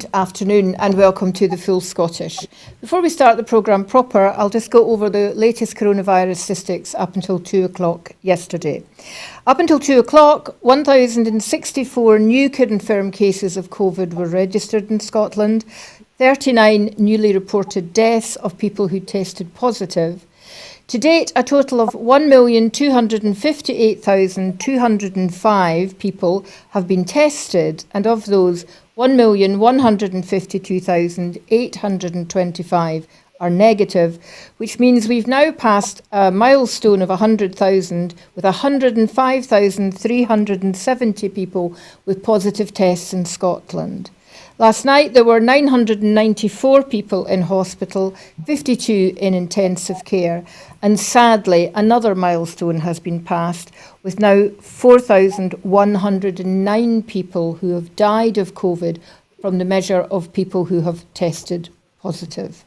Good afternoon and welcome to the Full Scottish. Before we start the programme proper, I'll just go over the latest coronavirus statistics up until 2 o'clock yesterday. Up until 2 o'clock, 1,064 new confirmed cases of COVID were registered in Scotland, 39 newly reported deaths of people who tested positive. To date, a total of 1,258,205 people have been tested, and of those, 1,152,825 are negative, which means we've now passed a milestone of 100,000 with 105,370 people with positive tests in Scotland. Last night there were 994 people in hospital, 52 in intensive care, and sadly another milestone has been passed with now 4,109 people who have died of COVID from the measure of people who have tested positive.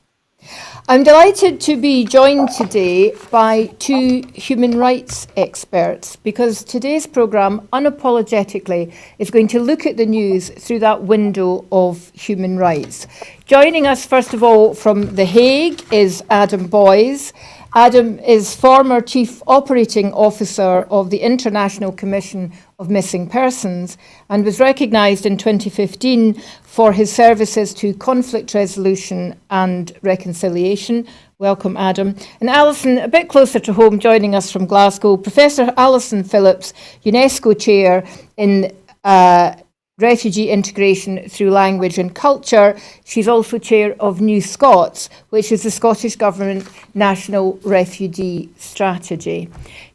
I'm delighted to be joined today by two human rights experts because today's programme unapologetically is going to look at the news through that window of human rights. Joining us first of all from The Hague is Adam Boys. Adam is former Chief Operating Officer of the International Commission of Missing Persons and was recognised in 2015 for his services to conflict resolution and reconciliation. Welcome, Adam. And Alison, a bit closer to home, joining us from Glasgow, Professor Alison Phipps, UNESCO Chair in Refugee Integration through Language and Culture. She's also chair of New Scots, which is the Scottish Government National Refugee Strategy.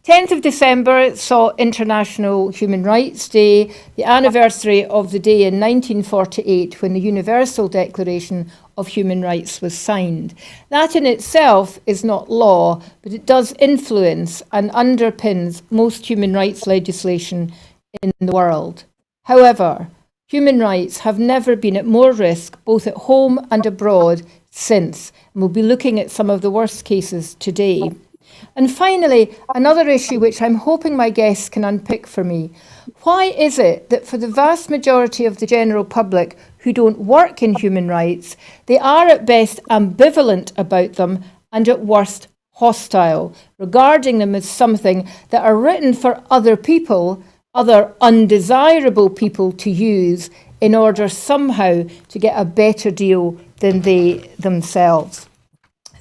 10th of December saw International Human Rights Day, the anniversary of the day in 1948 when the Universal Declaration of Human Rights was signed. That in itself is not law, but it does influence and underpins most human rights legislation in the world. However, human rights have never been at more risk, both at home and abroad, since. And we'll be looking at some of the worst cases today. And finally, another issue which I'm hoping my guests can unpick for me. Why is it that for the vast majority of the general public who don't work in human rights, they are at best ambivalent about them and at worst hostile, regarding them as something that are written for other people, other undesirable people to use in order somehow to get a better deal than they themselves.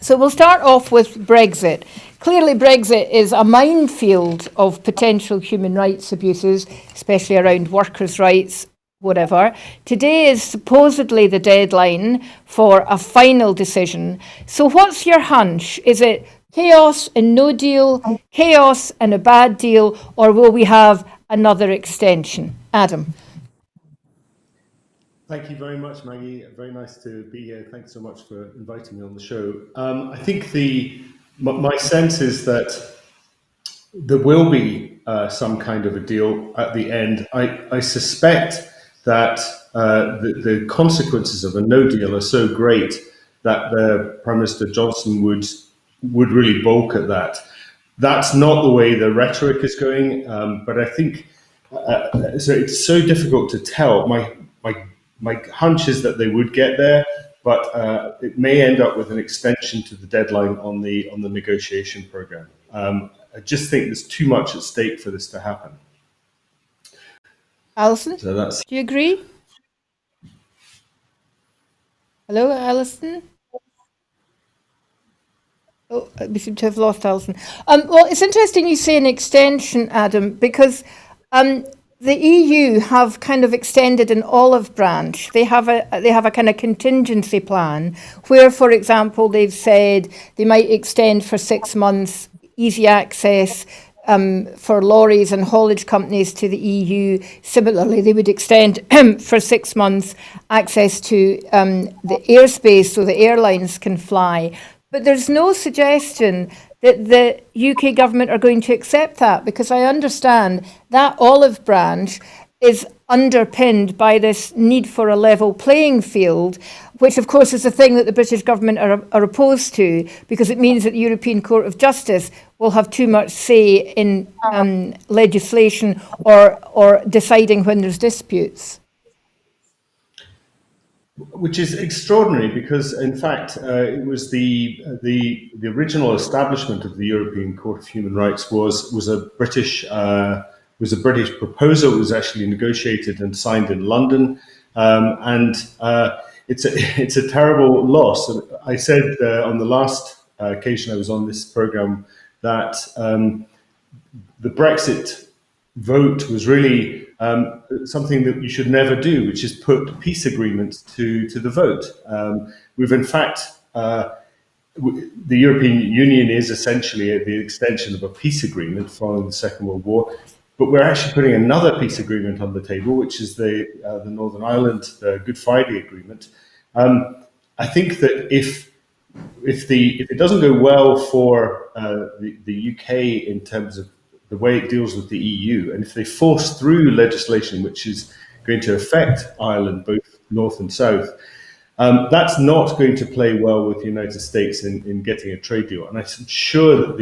So we'll start off with Brexit. Clearly Brexit is a minefield of potential human rights abuses, especially around workers' rights, whatever. Today is supposedly the deadline for a final decision. So what's your hunch? Is it chaos and no deal, chaos and a bad deal, or will we have another extension? Adam. Thank you very much, Maggie. Very nice to be here. Thanks so much for inviting me on the show. I think my sense is that there will be some kind of a deal at the end. I suspect that the consequences of a no deal are so great that Prime Minister Johnson would really balk at that. That's not the way the rhetoric is going, but I think so. It's so difficult to tell. My hunch is that they would get there, but it may end up with an extension to the deadline on the negotiation program. I just think there's too much at stake for this to happen. Alison, do you agree? Hello, Alison? Oh, we seem to have lost Alison. Well, it's interesting you say an extension, Adam, because the EU have kind of extended an olive branch. They have a kind of contingency plan where, for example, they've said they might extend for 6 months easy access for lorries and haulage companies to the EU. Similarly, they would extend for 6 months access to the airspace so the airlines can fly. But there's no suggestion that the UK government are going to accept that, because I understand that olive branch is underpinned by this need for a level playing field, which of course is the thing that the British government are opposed to, because it means that the European Court of Justice will have too much say in legislation or deciding when there's disputes. which is extraordinary because, in fact, it was the original establishment of the European Court of Human Rights was a British proposal. It was actually negotiated and signed in London, and it's a terrible loss. I said on the last occasion I was on this program that the Brexit vote was really something that you should never do, which is put peace agreements to the vote. We've in fact, the European Union is essentially the extension of a peace agreement following the Second World War, but we're actually putting another peace agreement on the table, which is the Northern Ireland Good Friday Agreement. I think that if it doesn't go well for the UK in terms of the way it deals with the EU, and if they force through legislation which is going to affect Ireland, both north and south, that's not going to play well with the United States in getting a trade deal. And I'm sure that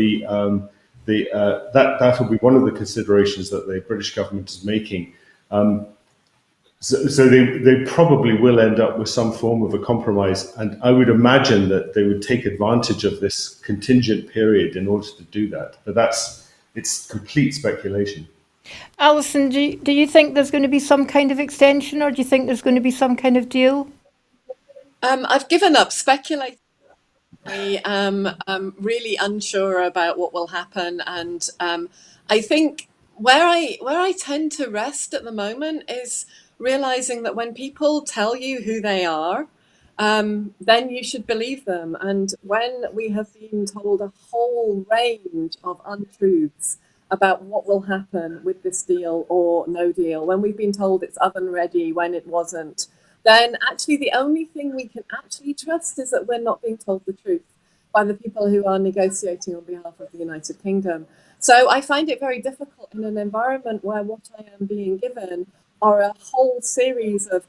that will be one of the considerations that the British government is making. So they probably will end up with some form of a compromise, and I would imagine that they would take advantage of this contingent period in order to do that. But it's complete speculation. Alison, do you think there's going to be some kind of extension, or do you think there's going to be some kind of deal? I've given up speculating. I am really unsure about what will happen, and I think where I tend to rest at the moment is realizing that when people tell you who they are, then you should believe them. And when we have been told a whole range of untruths about what will happen with this deal or no deal, when we've been told it's oven ready when it wasn't, then actually the only thing we can actually trust is that we're not being told the truth by the people who are negotiating on behalf of the United Kingdom. So I find it very difficult in an environment where what I am being given are a whole series of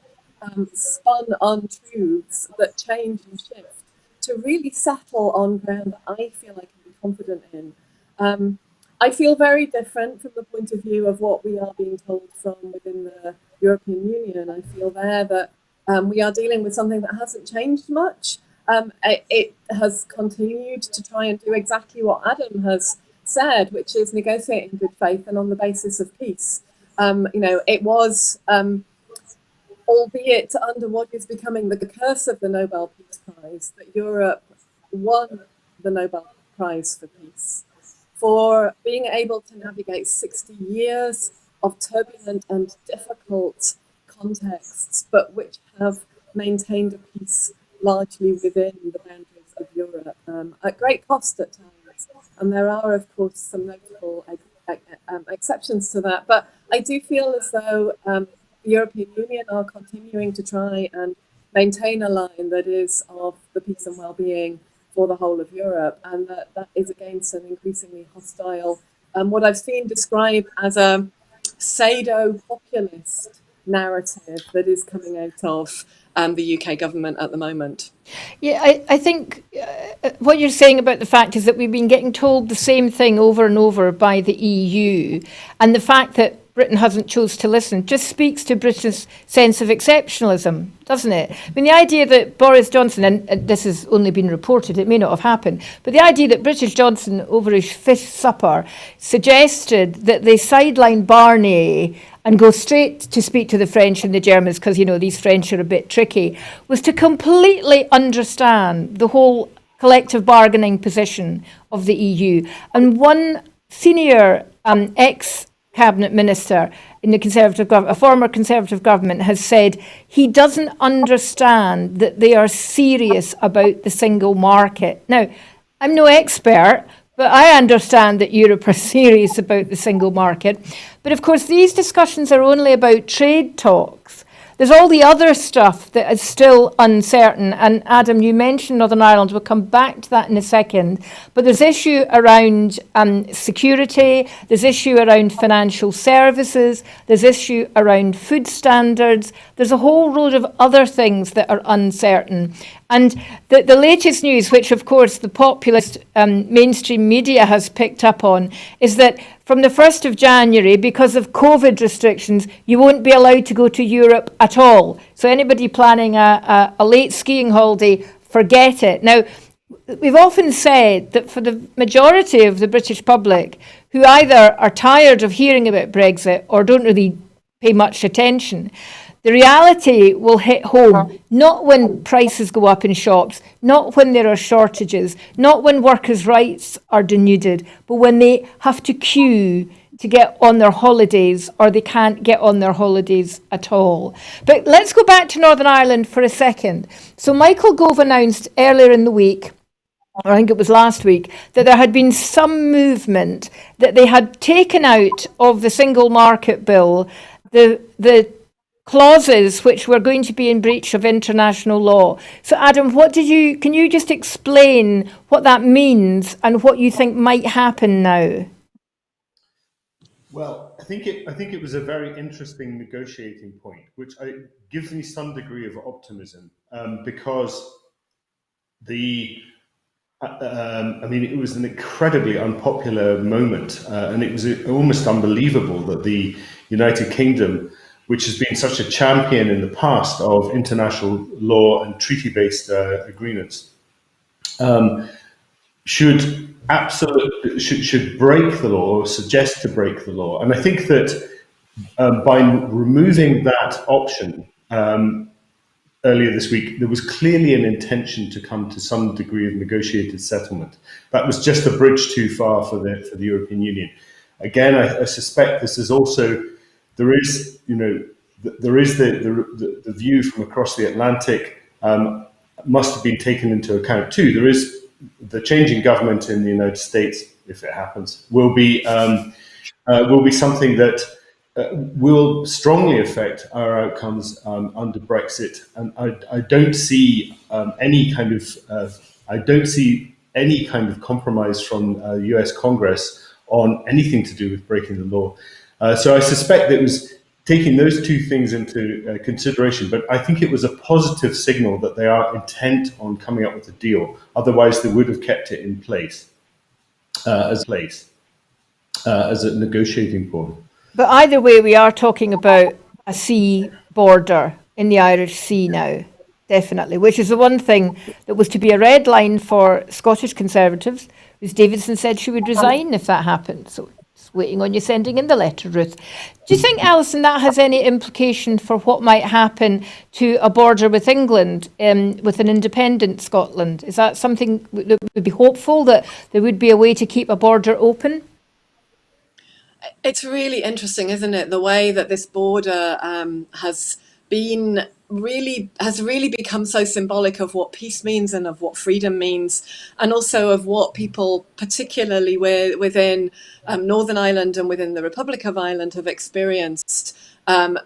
spun untruths that change and shift to really settle on ground that I feel I can be confident in. I feel very different from the point of view of what we are being told from within the European Union. I feel there that we are dealing with something that hasn't changed much. It has continued to try and do exactly what Adam has said, which is negotiate in good faith and on the basis of peace. It was, albeit under what is becoming the curse of the Nobel Peace Prize, that Europe won the Nobel Prize for Peace for being able to navigate 60 years of turbulent and difficult contexts, but which have maintained a peace largely within the boundaries of Europe, at great cost at times. And there are, of course, some notable exceptions to that. But I do feel as though the European Union are continuing to try and maintain a line that is of the peace and well-being for the whole of Europe, and that is against an increasingly hostile, what I've seen described as a pseudo-populist narrative that is coming out of the UK government at the moment. Yeah, I think what you're saying about the fact is that we've been getting told the same thing over and over by the EU, and the fact that Britain hasn't chose to listen just speaks to Britain's sense of exceptionalism, doesn't it? I mean, the idea that Boris Johnson, and this has only been reported, it may not have happened, but the idea that British Johnson over his fish supper suggested that they sideline Barnier and go straight to speak to the French and the Germans because, these French are a bit tricky, was to completely understand the whole collective bargaining position of the EU. And one senior ex-cabinet minister in the Conservative government, a former Conservative government, has said he doesn't understand that they are serious about the single market. Now, I'm no expert, but I understand that Europe are serious about the single market. But of course, these discussions are only about trade talks. There's all the other stuff that is still uncertain. And Adam, you mentioned Northern Ireland. We'll come back to that in a second. But there's issue around security. There's issue around financial services. There's issue around food standards. There's a whole load of other things that are uncertain. And the latest news, which of course the populist mainstream media has picked up on, is that from the 1st of January, because of COVID restrictions, you won't be allowed to go to Europe at all. So anybody planning a late skiing holiday, forget it. Now, we've often said that for the majority of the British public, who either are tired of hearing about Brexit or don't really pay much attention, the reality will hit home, not when prices go up in shops, not when there are shortages, not when workers' rights are denuded, but when they have to queue to get on their holidays, or they can't get on their holidays at all. But let's go back to Northern Ireland for a second. So Michael Gove announced earlier in the week, or I think it was last week, that there had been some movement, that they had taken out of the single market bill the clauses which were going to be in breach of international law. So Adam, can you just explain what that means and what you think might happen now? Well, I think it was a very interesting negotiating point, which gives me some degree of optimism, because it was an incredibly unpopular moment, and it was almost unbelievable that the United Kingdom, which has been such a champion in the past of international law and treaty-based agreements, should break the law or suggest to break the law. And I think that by removing that option earlier this week, there was clearly an intention to come to some degree of negotiated settlement. That was just a bridge too far for the European Union. Again, I suspect this is also, there is the view from across the Atlantic must have been taken into account too. There is the changing government in the United States, if it happens, will be something that will strongly affect our outcomes under Brexit, and I don't see any kind of compromise from U.S. Congress on anything to do with breaking the law. So I suspect it was taking those two things into consideration, but I think it was a positive signal that they are intent on coming up with a deal. Otherwise, they would have kept it in place as a negotiating point. But either way, we are talking about a sea border in the Irish Sea now, definitely, which is the one thing that was to be a red line for Scottish Conservatives, whose Davidson said she would resign if that happened. So it's waiting on you sending in the letter, Ruth. Do you think, Alison, that has any implication for what might happen to a border with England, with an independent Scotland? Is that something that would be hopeful, that there would be a way to keep a border open? It's really interesting, isn't it? The way that this border has really become so symbolic of what peace means and of what freedom means, and also of what people, particularly within Northern Ireland and within the Republic of Ireland, have experienced.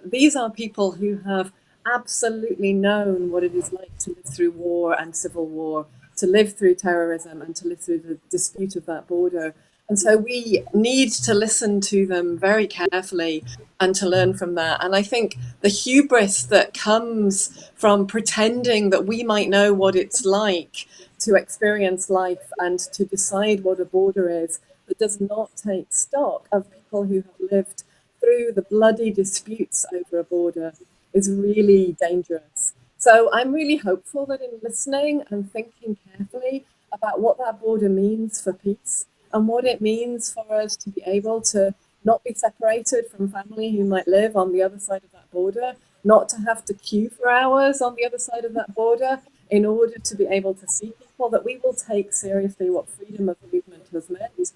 These are people who have absolutely known what it is like to live through war and civil war, to live through terrorism and to live through the dispute of that border. And so we need to listen to them very carefully and to learn from that. And I think the hubris that comes from pretending that we might know what it's like to experience life and to decide what a border is, that does not take stock of people who have lived through the bloody disputes over a border, is really dangerous. So I'm really hopeful that in listening and thinking carefully about what that border means for peace, and what it means for us to be able to not be separated from family who might live on the other side of that border, not to have to queue for hours on the other side of that border in order to be able to see people, that we will take seriously what freedom of movement has meant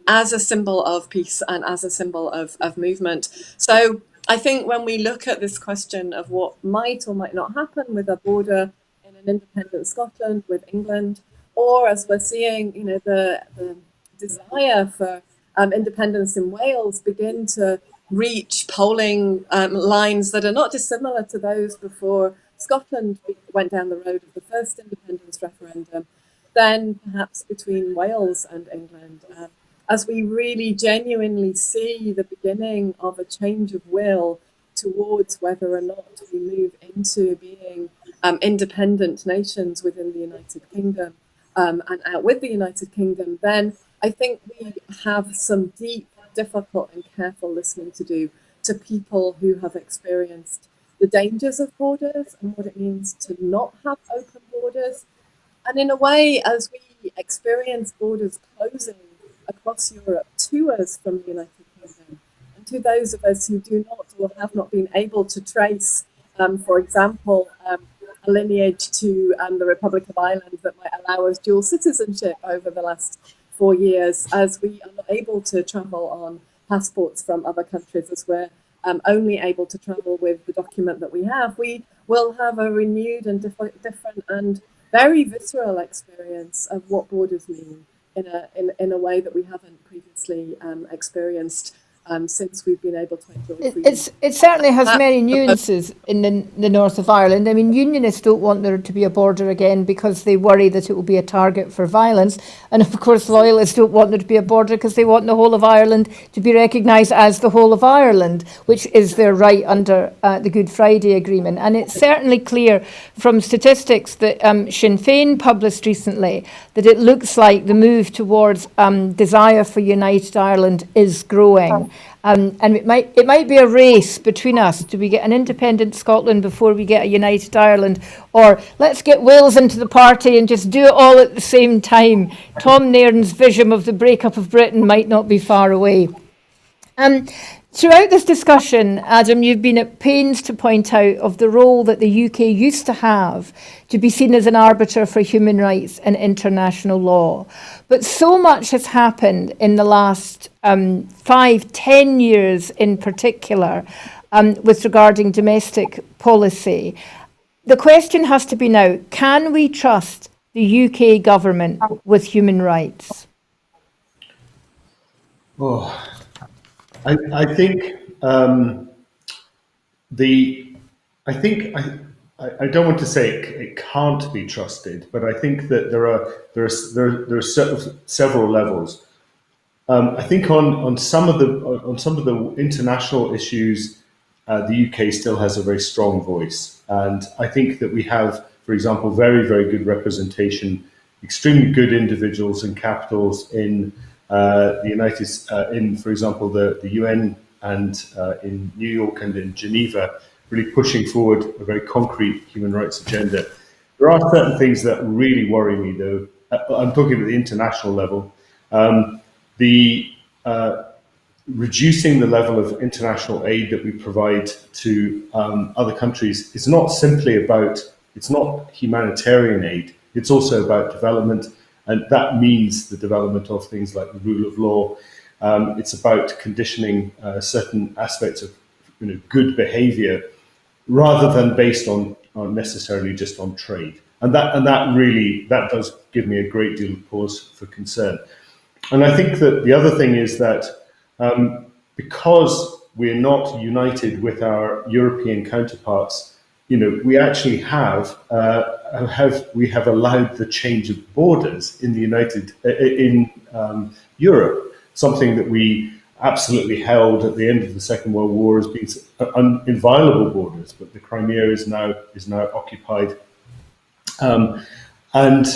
as a symbol of peace and as a symbol of movement. So I think when we look at this question of what might or might not happen with a border in an independent Scotland with England, or as we're seeing, the desire for independence in Wales begin to reach polling lines that are not dissimilar to those before Scotland went down the road of the first independence referendum, then perhaps between Wales and England, as we really genuinely see the beginning of a change of will towards whether or not we move into being independent nations within the United Kingdom and out with the United Kingdom, then I think we have some deep difficult and careful listening to do to people who have experienced the dangers of borders and what it means to not have open borders. And in a way, as we experience borders closing across Europe to us from the United Kingdom, and to those of us who do not or have not been able to trace, for example, a lineage to the Republic of Ireland that might allow us dual citizenship over the last 4 years, as we are not able to travel on passports from other countries, as we're only able to travel with the document that we have, we will have a renewed and different and very visceral experience of what borders mean in a way that we haven't previously experienced since we've been able to enjoy freedom. It certainly has many nuances in the north of Ireland. I mean, unionists don't want there to be a border again because they worry that it will be a target for violence. And of course, loyalists don't want there to be a border because they want the whole of Ireland to be recognised as the whole of Ireland, which is their right under the Good Friday Agreement. And it's certainly clear from statistics that Sinn Féin published recently that it looks like the move towards desire for united Ireland is growing. And it might be a race between us. Do we get an independent Scotland before we get a united Ireland? Or let's get Wales into the party and just do it all at the same time. Tom Nairn's vision of the breakup of Britain might not be far away. Throughout this discussion, Adam, you've been at pains to point out of the role that the UK used to have to be seen as an arbiter for human rights and international law. But so much has happened in the last 5-10 years in particular with regarding domestic policy. The question has to be now, can we trust the UK government with human rights? Oh. I think I don't want to say it can't be trusted, but I think that there are several levels. I think on some of the international issues, the UK still has a very strong voice, and I think that we have, for example, very, very good representation, extremely good individuals and capitals in for example, the UN and in New York and in Geneva, really pushing forward a very concrete human rights agenda. There are certain things that really worry me, though. I'm talking about the international level. Reducing the level of international aid that we provide to other countries is not simply about, it's not humanitarian aid, it's also about development. And that means the development of things like the rule of law. It's about conditioning certain aspects of good behaviour rather than based on necessarily just on trade. And that does give me a great deal of pause for concern. And I think that the other thing is that because we're not united with our European counterparts, we actually have allowed the change of borders in Europe, something that we absolutely held at the end of the Second World War as being inviolable borders, but the Crimea is now occupied, and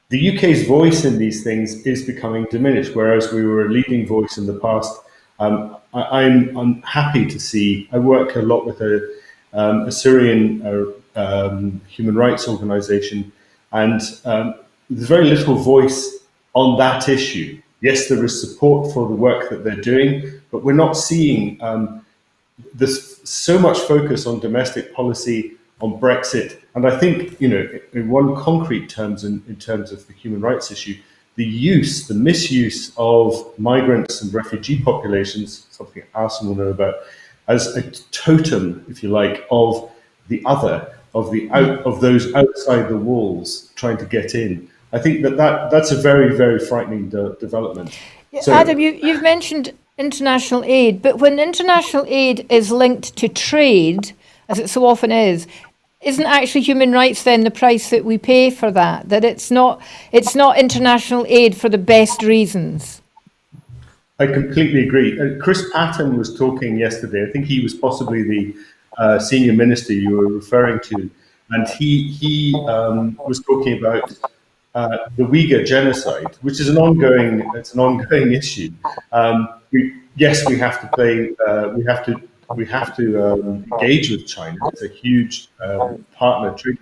the UK's voice in these things is becoming diminished, whereas we were a leading voice in the past. I'm happy to see. I work a lot with a Syrian human rights organization, and there's very little voice on that issue. Yes, there is support for the work that they're doing, but we're not seeing there's so much focus on domestic policy, on Brexit, and I think, in one concrete terms, in terms of the human rights issue, the misuse of migrants and refugee populations, something Alison will know about, as a totem, if you like, of the other, of those outside the walls trying to get in. I think that's a very, very frightening development. So, Adam, you've mentioned international aid, but when international aid is linked to trade, as it so often is, isn't actually human rights then the price that we pay for that? That it's not international aid for the best reasons? I completely agree. Chris Patton was talking yesterday. I think he was possibly the senior minister you were referring to, and he was talking about the Uyghur genocide, which is an ongoing issue. Yes, we have to play. We have to engage with China. It's a huge trading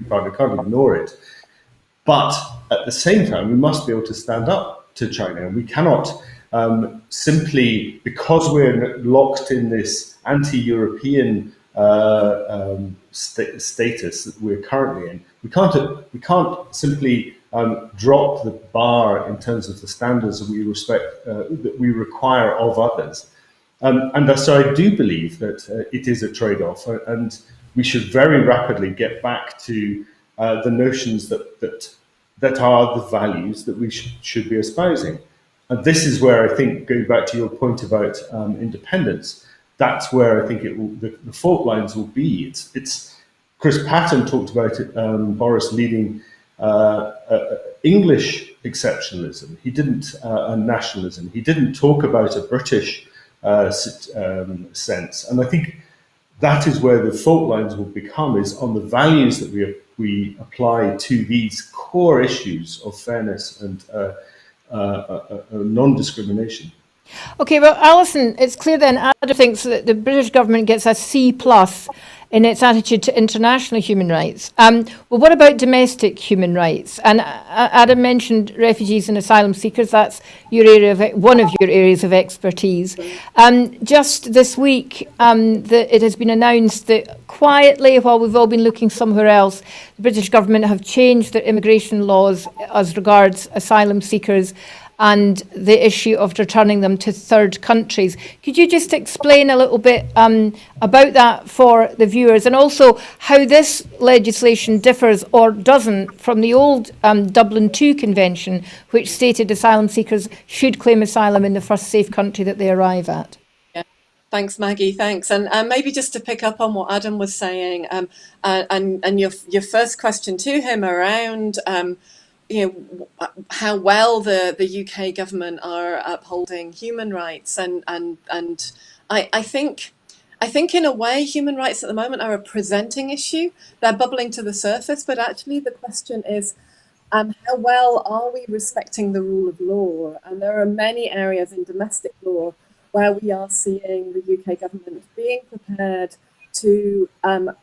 partner. Can't ignore it. But at the same time, we must be able to stand up to China. We cannot simply, because we're locked in this anti-European status that we're currently in, we can't simply drop the bar in terms of the standards that we require of others. And so I do believe that it is a trade-off, and we should very rapidly get back to the notions that are the values that we should be espousing. And this is where I think, going back to your point about independence, that's where I think the fault lines will be. It's Chris Patton talked about it, Boris leading English exceptionalism. He didn't nationalism. He didn't talk about a British sense. And I think that is where the fault lines will become, is on the values that we apply to these core issues of fairness and non-discrimination. Okay, well, Alison, it's clear then Adam thinks that the British government gets a C+ in its attitude to international human rights. Well, what about domestic human rights? And Adam mentioned refugees and asylum seekers. That's one of your areas of expertise. Just this week, it has been announced that quietly, while we've all been looking somewhere else, the British government have changed their immigration laws as regards asylum seekers and the issue of returning them to third countries. Could you just explain a little bit about that for the viewers, and also how this legislation differs or doesn't from the old Dublin II Convention, which stated asylum seekers should claim asylum in the first safe country that they arrive at? Yeah. Thanks, Maggie. Thanks. And maybe just to pick up on what Adam was saying, and your first question to him around how well the UK government are upholding human rights, and I think in a way human rights at the moment are a presenting issue. They're bubbling to the surface, but actually the question is, how well are we respecting the rule of law? And there are many areas in domestic law where we are seeing the UK government being prepared to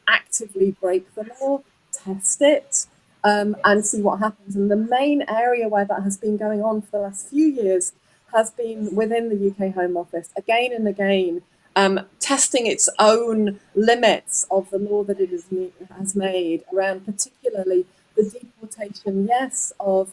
actively break the law, test it, and see what happens. And the main area where that has been going on for the last few years has been within the UK Home Office, again and again, testing its own limits of the law that it has made around particularly the deportation, yes, of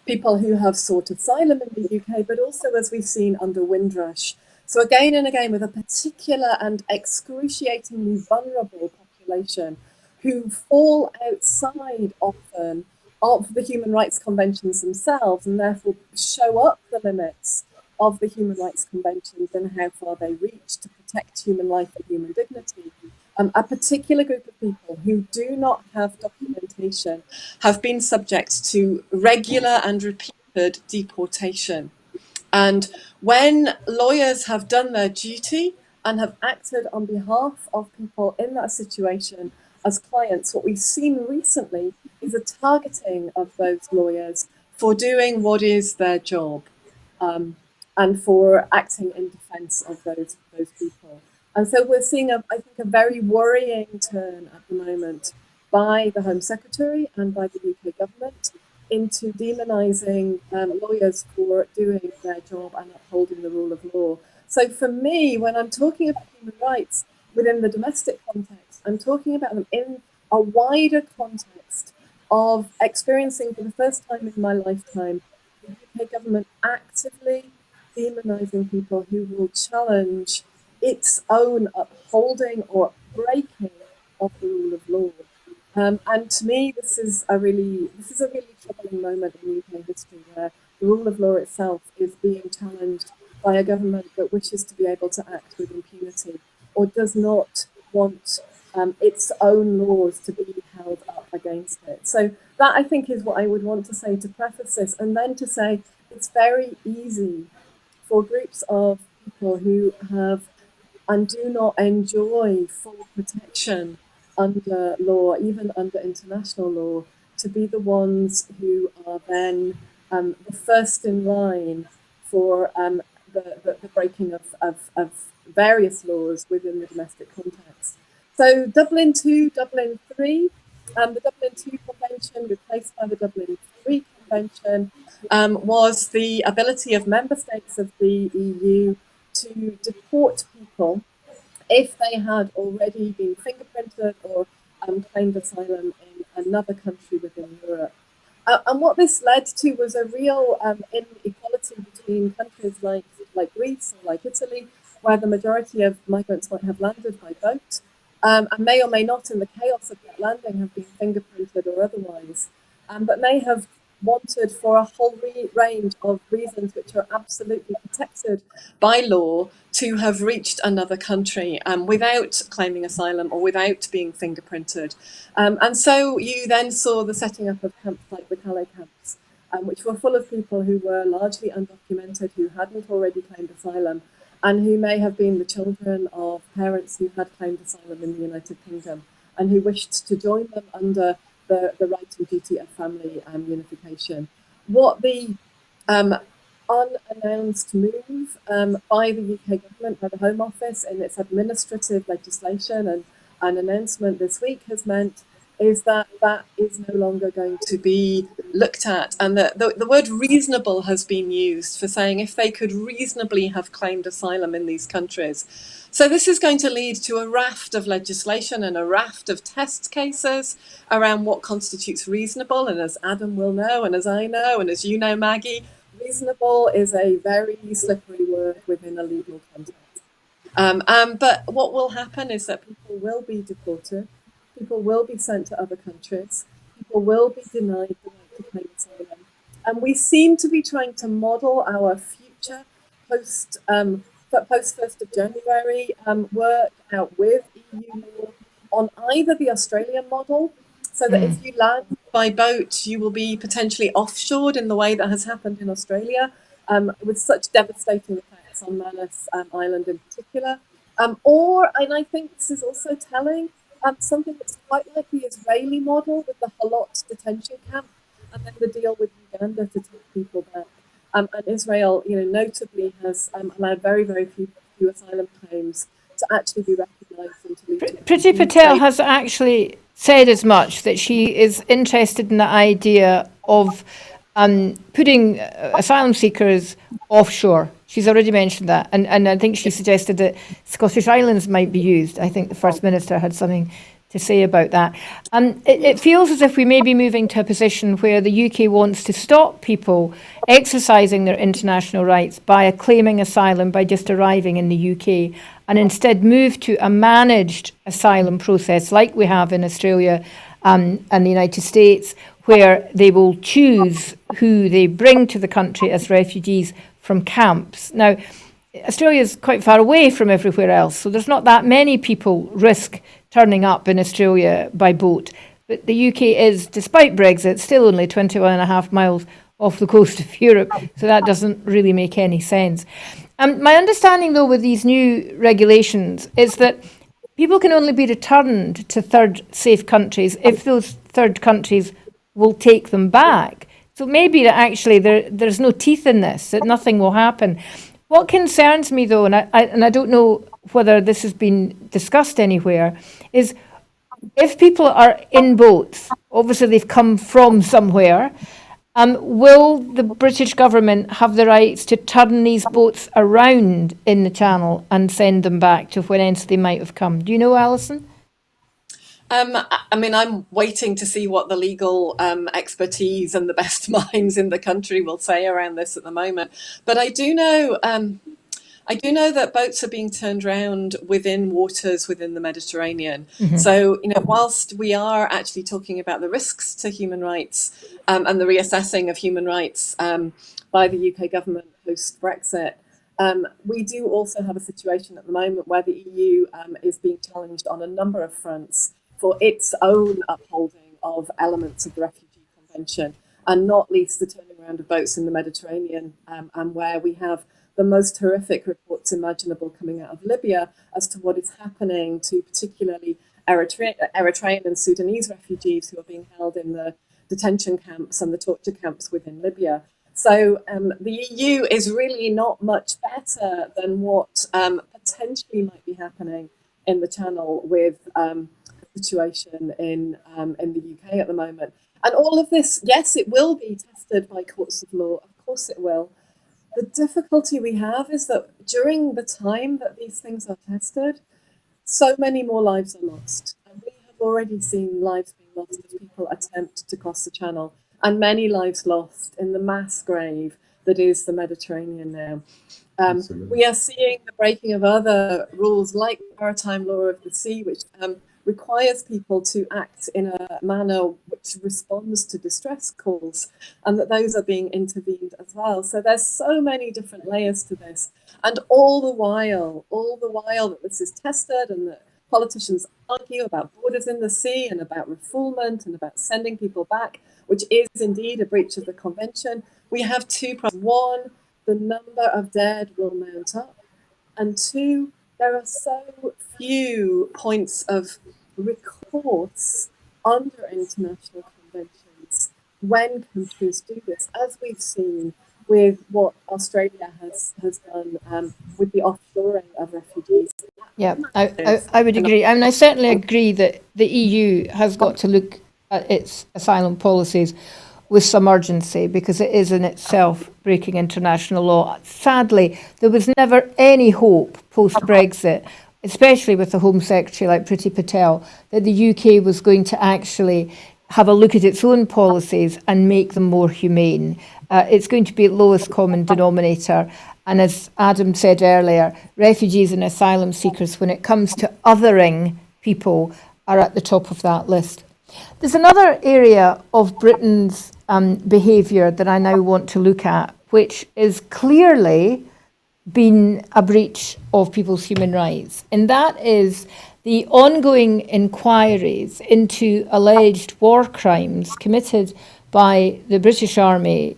people who have sought asylum in the UK, but also, as we've seen, under Windrush. So again and again, with a particular and excruciatingly vulnerable population who fall outside often of the human rights conventions themselves, and therefore show up the limits of the human rights conventions and how far they reach to protect human life and human dignity. A particular group of people who do not have documentation have been subject to regular and repeated deportation. And when lawyers have done their duty and have acted on behalf of people in that situation as clients, what we've seen recently is a targeting of those lawyers for doing what is their job, and for acting in defence of those people. And so we're seeing, I think, a very worrying turn at the moment by the Home Secretary and by the UK government into demonising lawyers for doing their job and upholding the rule of law. So for me, when I'm talking about human rights within the domestic context, I'm talking about them in a wider context of experiencing for the first time in my lifetime the UK government actively demonising people who will challenge its own upholding or breaking of the rule of law. And to me, this is a really troubling moment in UK history, where the rule of law itself is being challenged by a government that wishes to be able to act with impunity, or does not want its own laws to be held up against it. So that, I think, is what I would want to say to preface this, and then to say it's very easy for groups of people who have and do not enjoy full protection under law, even under international law, to be the ones who are then the first in line for the breaking of various laws within the domestic context. So Dublin 2, Dublin 3, the Dublin 2 Convention, replaced by the Dublin 3 Convention, was the ability of member states of the EU to deport people if they had already been fingerprinted or claimed asylum in another country within Europe. And what this led to was a real inequality between countries like Greece or like Italy, where the majority of migrants might have landed by boat, and may or may not, in the chaos of that landing, have been fingerprinted or otherwise, but may have wanted, for a whole range of reasons which are absolutely protected by law, to have reached another country without claiming asylum or without being fingerprinted. And so you then saw the setting up of camps like the Calais camps, which were full of people who were largely undocumented, who hadn't already claimed asylum, and who may have been the children of parents who had claimed asylum in the United Kingdom and who wished to join them under the right and duty of family unification. What the unannounced move by the UK government, by the Home Office, in its administrative legislation and an announcement this week has meant is that that is no longer going to be looked at. And the word reasonable has been used for saying if they could reasonably have claimed asylum in these countries. So this is going to lead to a raft of legislation and a raft of test cases around what constitutes reasonable. And as Adam will know, and as I know, and as you know, Maggie, reasonable is a very slippery word within a legal context. But what will happen is that people will be deported, people will be sent to other countries, people will be denied the right to claim asylum. And we seem to be trying to model our future post 1st of January work out with EU law on either the Australian model, so that if you land by boat, you will be potentially offshored in the way that has happened in Australia, with such devastating effects on Manus Island in particular. Or, and I think this is also telling, something that's quite like the Israeli model with the Halot detention camp, and then the deal with Uganda to take people back. And Israel, notably has allowed very, very few asylum claims to actually be recognised and to lead to... Priti Patel has actually said as much, that she is interested in the idea of putting asylum seekers offshore. She's already mentioned that. And I think she suggested that Scottish Islands might be used. I think the First Minister had something to say about that. It feels as if we may be moving to a position where the UK wants to stop people exercising their international rights by claiming asylum by just arriving in the UK, and instead move to a managed asylum process like we have in Australia and the United States, where they will choose who they bring to the country as refugees from camps. Now, Australia is quite far away from everywhere else, so there's not that many people risk turning up in Australia by boat. But the UK is, despite Brexit, still only 21.5 miles off the coast of Europe, so that doesn't really make any sense. My understanding, though, with these new regulations is that people can only be returned to third safe countries if those third countries will take them back. So maybe that actually there's no teeth in this, that nothing will happen. What concerns me, though, and I don't know whether this has been discussed anywhere, is if people are in boats, obviously they've come from somewhere, will the British government have the rights to turn these boats around in the Channel and send them back to whence they might have come? Do you know, Alison? I mean, I'm waiting to see what the legal expertise and the best minds in the country will say around this at the moment. But I do know that boats are being turned around within waters within the Mediterranean. Mm-hmm. So, whilst we are actually talking about the risks to human rights and the reassessing of human rights by the UK government post-Brexit, we do also have a situation at the moment where the EU is being challenged on a number of fronts for its own upholding of elements of the Refugee Convention, and not least the turning around of boats in the Mediterranean, and where we have the most horrific reports imaginable coming out of Libya as to what is happening to particularly Eritrean and Sudanese refugees who are being held in the detention camps and the torture camps within Libya. So the EU is really not much better than what potentially might be happening in the Channel with the situation in the UK at the moment. And all of this, yes, it will be tested by courts of law. Of course it will. The difficulty we have is that during the time that these things are tested, so many more lives are lost. And we have already seen lives being lost as people attempt to cross the Channel, and many lives lost in the mass grave that is the Mediterranean now. We are seeing the breaking of other rules like maritime law of the sea, which requires people to act in a manner which responds to distress calls, and that those are being intervened as well. So there's so many different layers to this. And all the while that this is tested and that politicians argue about borders in the sea and about refoulement and about sending people back, which is indeed a breach of the convention, we have two problems. One, the number of dead will mount up. And two, there are so few points of recourse under international conventions when countries do this, as we've seen with what Australia has done with the offshoring of refugees. Yeah, I would agree. I mean, I certainly agree that the EU has got to look at its asylum policies with some urgency, because it is in itself breaking international law. Sadly, there was never any hope post-Brexit, especially with the Home Secretary like Priti Patel, that the UK was going to actually have a look at its own policies and make them more humane. It's going to be at lowest common denominator. And as Adam said earlier, refugees and asylum seekers, when it comes to othering people, are at the top of that list. There's another area of Britain's behaviour that I now want to look at, which is clearly been a breach of people's human rights, and that is the ongoing inquiries into alleged war crimes committed by the British Army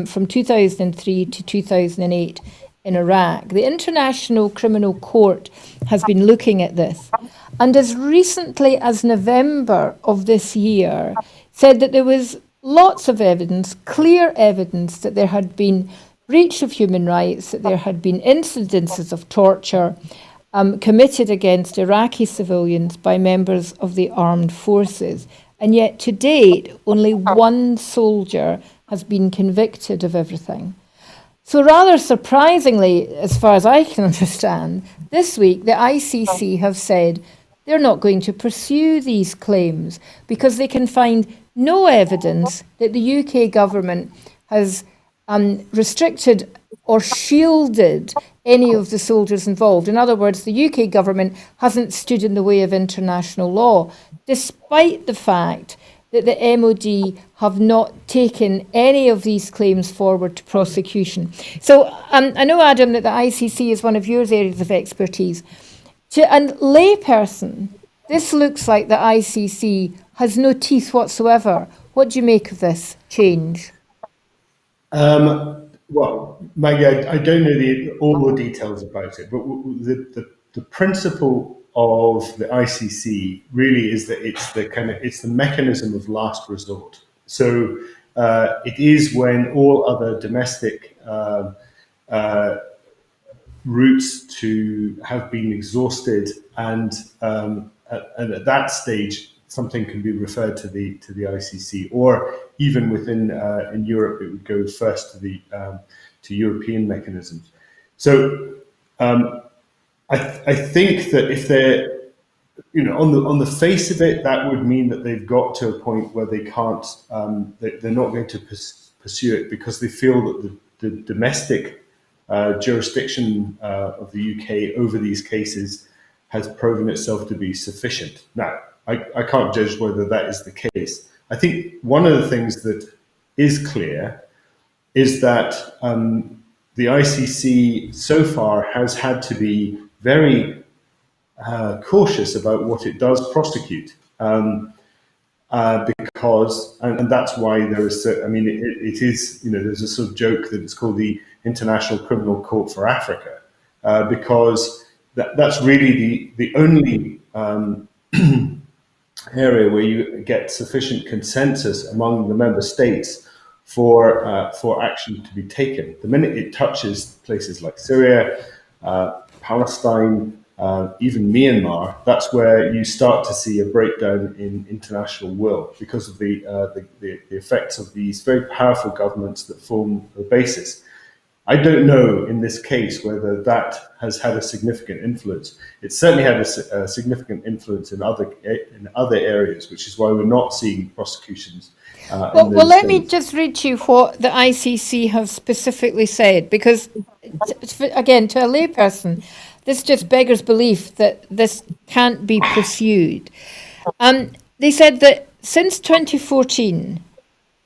from 2003 to 2008 in Iraq. The International Criminal Court has been looking at this, and as recently as November of this year said that there was lots of evidence, clear evidence, that there had been breach of human rights, that there had been incidences of torture committed against Iraqi civilians by members of the armed forces. And yet to date, only one soldier has been convicted of everything. So rather surprisingly, as far as I can understand, this week the ICC have said they're not going to pursue these claims because they can find no evidence that the UK government has restricted or shielded any of the soldiers involved. In other words, the UK government hasn't stood in the way of international law, despite the fact that the MOD have not taken any of these claims forward to prosecution. So I know, Adam, that the ICC is one of your areas of expertise. To a layperson, this looks like the ICC has no teeth whatsoever. What do you make of this change? Well, Maggie, I don't know all the details about it, but the principle of the ICC really is that it's the mechanism of last resort. So it is when all other domestic routes to have been exhausted, and at that stage something can be referred to the ICC, or even within in Europe it would go first to European mechanisms. So I think that if they're, on the face of it, that would mean that they've got to a point where they can't, they're not going to pursue it because they feel that the domestic jurisdiction of the UK over these cases has proven itself to be sufficient. Now, I can't judge whether that is the case. I think one of the things that is clear is that the ICC so far has had to be very cautious about what it does prosecute, because, and that's why there is, it is, there's a sort of joke that it's called the International Criminal Court for Africa, because that's really the only area where you get sufficient consensus among the member states for action to be taken. The minute it touches places like Syria, Palestine, even Myanmar, that's where you start to see a breakdown in international will because of the effects of these very powerful governments that form the basis. I don't know in this case whether that has had a significant influence. It certainly had a significant influence in other areas, which is why we're not seeing prosecutions. Well, let me just read to you what the ICC have specifically said, because, again, to a layperson, this just beggars belief that this can't be pursued. They said that since 2014,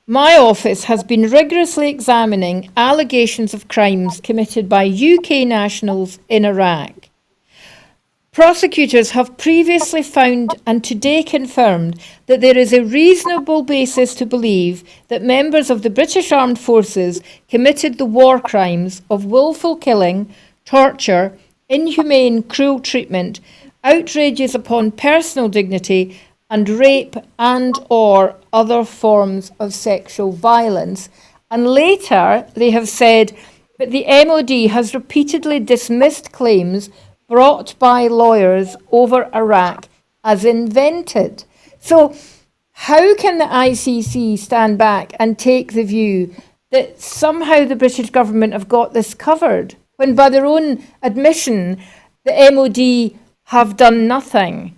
my office has been rigorously examining allegations of crimes committed by UK nationals in Iraq. Prosecutors have previously found and today confirmed that there is a reasonable basis to believe that members of the British Armed Forces committed the war crimes of willful killing, torture, inhumane cruel treatment, outrages upon personal dignity, and rape and or other forms of sexual violence. And later they have said, but the MOD has repeatedly dismissed claims brought by lawyers over Iraq as invented. So how can the ICC stand back and take the view that somehow the British government have got this covered, when by their own admission, the MOD have done nothing?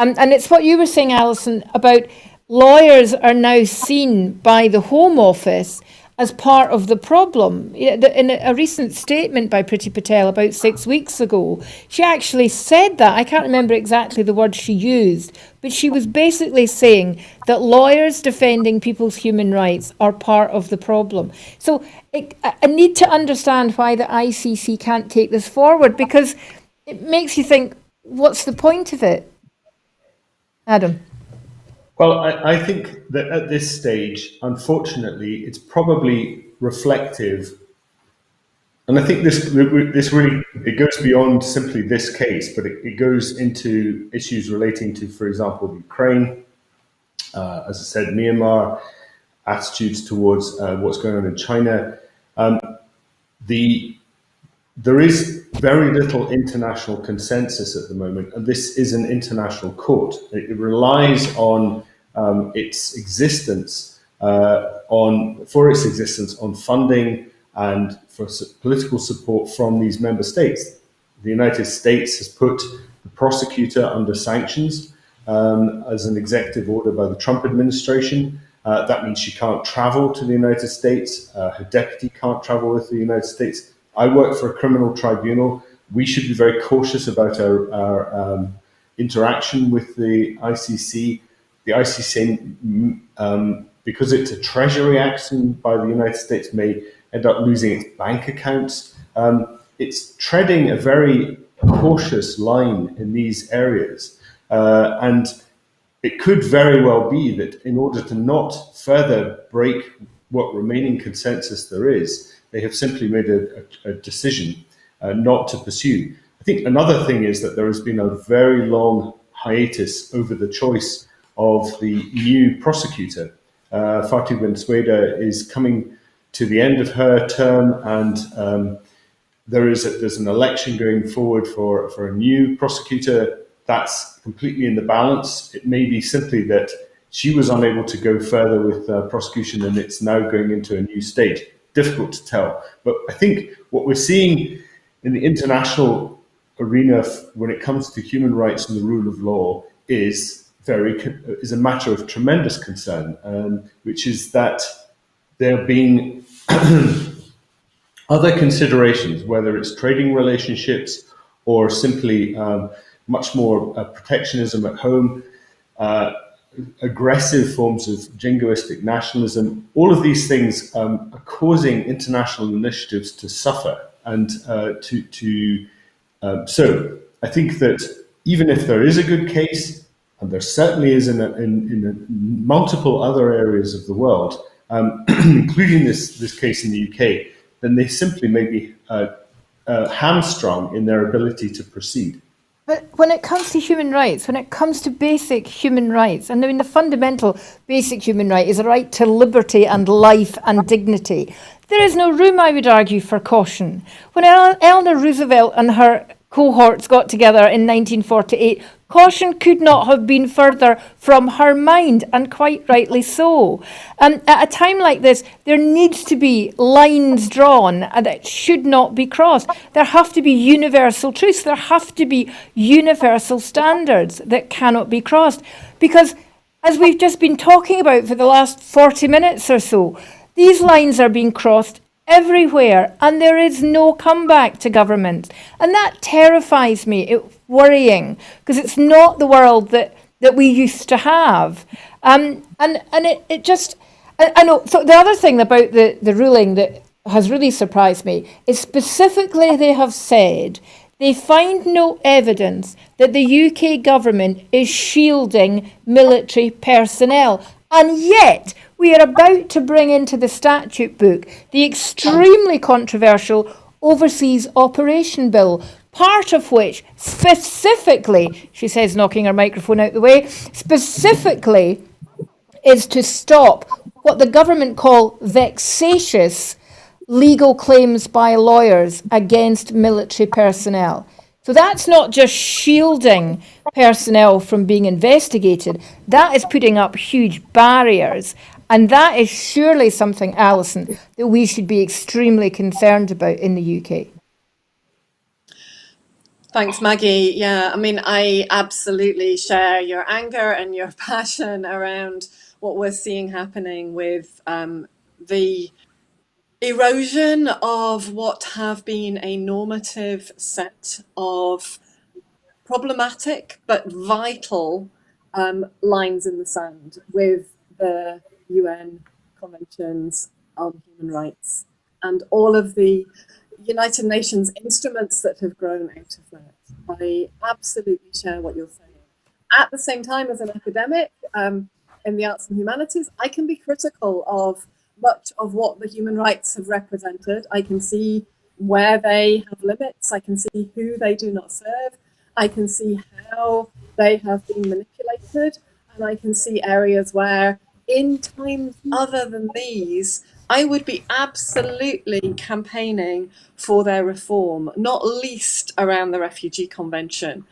And it's what you were saying, Alison, about lawyers are now seen by the Home Office as part of the problem. In a recent statement by Priti Patel about 6 weeks ago, she actually said that. I can't remember exactly the word she used, but she was basically saying that lawyers defending people's human rights are part of the problem. So I need to understand why the ICC can't take this forward, because it makes you think, what's the point of it? Adam. Well, I think that at this stage, unfortunately, it's probably reflective, and I think this really, it goes beyond simply this case, but it goes into issues relating to, for example, Ukraine, as I said, Myanmar, attitudes towards what's going on in China. There is very little international consensus at the moment, and this is an international court. It relies on its existence, on funding and for political support from these member states. The United States has put the prosecutor under sanctions as an executive order by the Trump administration. That means she can't travel to the United States. Her deputy can't travel with the United States. I work for a criminal tribunal. We should be very cautious about our interaction with the ICC. The ICC, because it's a treasury action by the United States, may end up losing its bank accounts. It's treading a very cautious line in these areas. And it could very well be that in order to not further break what remaining consensus there is, they have simply made a decision not to pursue. I think another thing is that there has been a very long hiatus over the choice of the new prosecutor. Fatou Bensouda is coming to the end of her term, and there's an election going forward for a new prosecutor. That's completely in the balance. It may be simply that she was unable to go further with prosecution, and it's now going into a new stage. Difficult to tell. But I think what we're seeing in the international arena when it comes to human rights and the rule of law is a matter of tremendous concern, which is that there being other considerations, whether it's trading relationships or simply much more protectionism at home, aggressive forms of jingoistic nationalism. All of these things are causing international initiatives to suffer. And so I think that even if there is a good case, and there certainly is in multiple other areas of the world, including this case in the UK, then they simply may be hamstrung in their ability to proceed. But when it comes to human rights, when it comes to basic human rights, and I mean the fundamental basic human right is a right to liberty and life and dignity, there is no room, I would argue, for caution. When Eleanor Roosevelt and her cohorts got together in 1948, caution could not have been further from her mind, and quite rightly so. At a time like this, there needs to be lines drawn that should not be crossed. There have to be universal truths. There have to be universal standards that cannot be crossed. Because, as we've just been talking about for the last 40 minutes or so, these lines are being crossed everywhere, and there is no comeback to government. And that terrifies me. It's worrying, because it's not the world that we used to have. And it just, I know, so the other thing about the ruling that has really surprised me is specifically they have said they find no evidence that the UK government is shielding military personnel. And yet, we are about to bring into the statute book the extremely controversial Overseas Operation Bill, part of which specifically, she says, knocking her microphone out the way, specifically is to stop what the government call vexatious legal claims by lawyers against military personnel. So that's not just shielding personnel from being investigated, that is putting up huge barriers. And that is surely something, Alison, that we should be extremely concerned about in the UK. Thanks, Maggie. Yeah, I mean, I absolutely share your anger and your passion around what we're seeing happening with the erosion of what have been a normative set of problematic but vital lines in the sand with the UN conventions on human rights and all of the United Nations instruments that have grown out of that. I absolutely share what you're saying. At the same time, as an academic in the arts and humanities, I can be critical of much of what the human rights have represented. I can see where they have limits. I can see who they do not serve. I can see how they have been manipulated. And I can see areas where, in times other than these, I would be absolutely campaigning for their reform, not least around the Refugee Convention.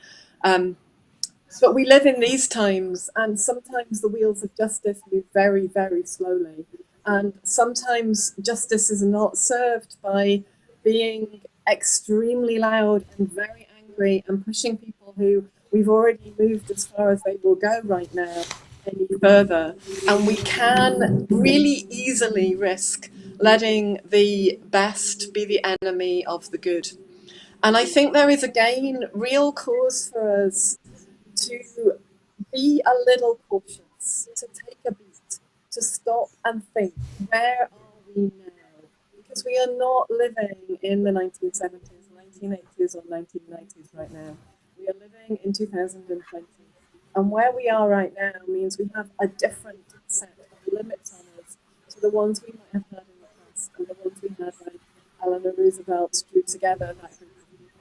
But we live in these times, and sometimes the wheels of justice move very, very slowly. And sometimes justice is not served by being extremely loud and very angry and pushing people who we've already moved as far as they will go right now any further. And we can really easily risk letting the best be the enemy of the good. And I think there is, again, real cause for us to be a little cautious, to take a beat, to stop and think, where are we now? Because we are not living in the 1970s, 1980s, or 1990s right now. We are living in 2020. And where we are right now means we have a different set of limits on us to the ones we might have had in the past, and the ones we had when Eleanor Roosevelt drew together that group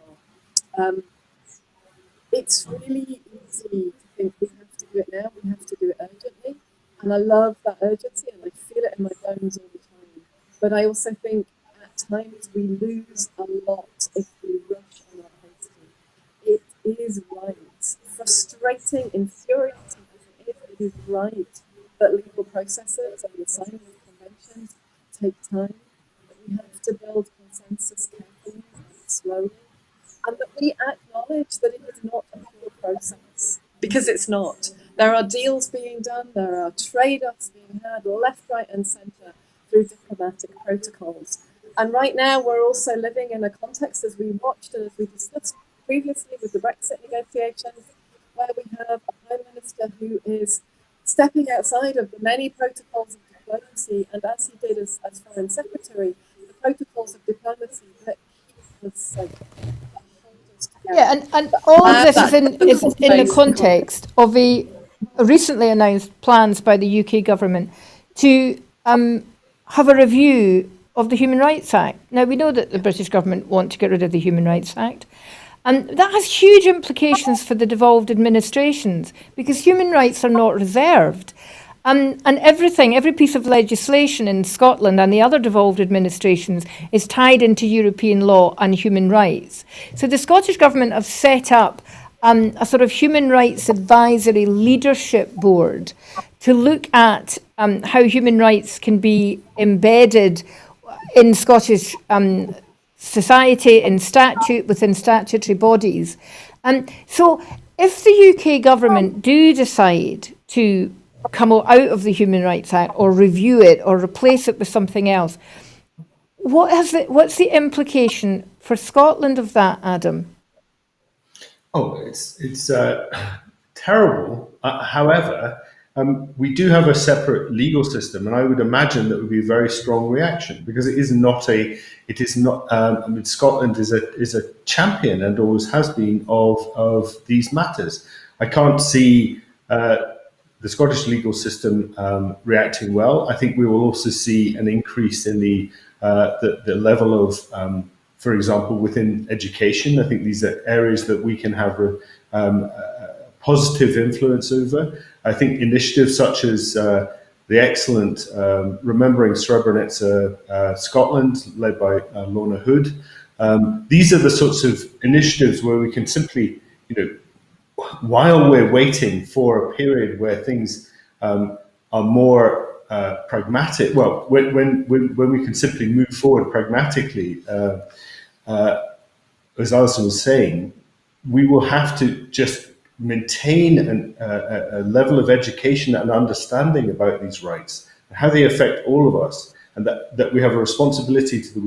of people. It's really easy to think we have to do it now, we have to do it urgently. And I love that urgency, and I feel it in my bones all the time. But I also think at times we lose a lot if we rush and are hasty. It is right. Frustrating, infuriating as it is right that legal processes and the signing of conventions take time, that we have to build consensus carefully and slowly, and that we acknowledge that it is not a pure process, because it's not. There are deals being done, there are trade-offs being had left, right and centre through diplomatic protocols. And right now we're also living in a context, as we watched and as we discussed previously with the Brexit negotiations, where we have a Prime Minister who is stepping outside of the many protocols of diplomacy, and as he did as Foreign Secretary, the protocols of diplomacy that keep us safe. Yeah, and all of this is in the context of the recently announced plans by the UK government to have a review of the Human Rights Act. Now, we know that the British government want to get rid of the Human Rights Act. And that has huge implications for the devolved administrations, because human rights are not reserved. And every piece of legislation in Scotland and the other devolved administrations is tied into European law and human rights. So the Scottish Government have set up a sort of human rights advisory leadership board to look at how human rights can be embedded in Scottish society, in statute, within statutory bodies. So if the UK government do decide to come out of the Human Rights Act or review it or replace it with something else, what's the implication for Scotland of that, Adam? Oh, it's terrible. However, we do have a separate legal system, and I would imagine that would be a very strong reaction, because it is not. I mean, Scotland is a champion and always has been of these matters. I can't see the Scottish legal system reacting well. I think we will also see an increase in the level of, for example, within education. I think these are areas that we can have a positive influence over. I think initiatives such as the excellent Remembering Srebrenica Scotland, led by Lorna Hood. These are the sorts of initiatives where we can simply, while we're waiting for a period where things are more pragmatic, well, when we can simply move forward pragmatically, as Alison was saying, we will have to just maintain a level of education and understanding about these rights, and how they affect all of us, and that we have a responsibility to the